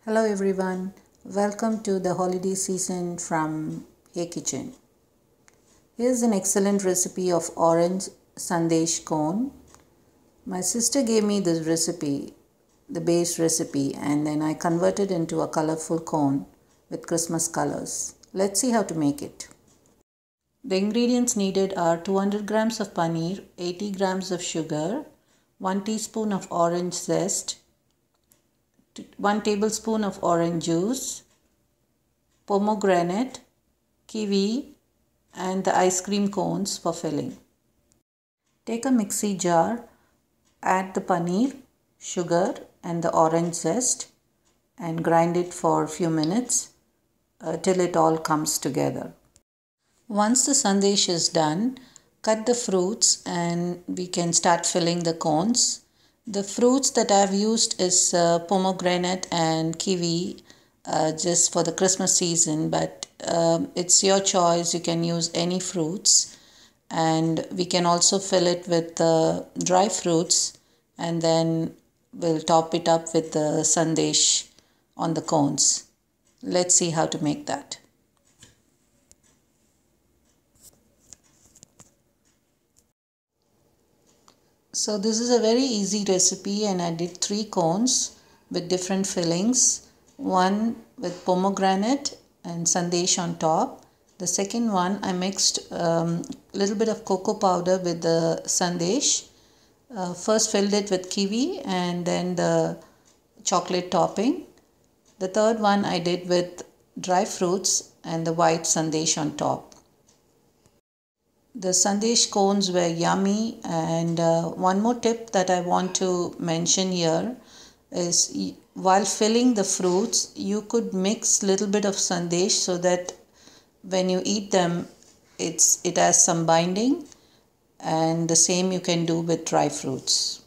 Hello everyone, welcome to the holiday season from Hey Kitchen. Here's an excellent recipe of orange sandesh cone. My sister gave me this recipe, the base recipe, and then I converted into a colorful cone with Christmas colors. Let's see how to make it. The ingredients needed are 200 grams of paneer, 80 grams of sugar, 1 teaspoon of orange zest, 1 tablespoon of orange juice, pomegranate, kiwi, and the ice cream cones for filling. Take a mixie jar, add the paneer, sugar, and the orange zest and grind it for a few minutes till it all comes together. Once the sandesh is done, cut the fruits and we can start filling the cones. The fruits that I have used is pomegranate and kiwi just for the Christmas season, but it's your choice. You can use any fruits, and we can also fill it with dry fruits, and then we'll top it up with the sandesh on the cones. Let's see how to make that. So this is a very easy recipe, and I did 3 cones with different fillings. One with pomegranate and sandesh on top. The second one I mixed a little bit of cocoa powder with the sandesh. First filled it with kiwi and then the chocolate topping. The third one I did with dry fruits and the white sandesh on top. The sandesh cones were yummy, and one more tip that I want to mention here is while filling the fruits, you could mix little bit of sandesh so that when you eat them, it has some binding, and the same you can do with dry fruits.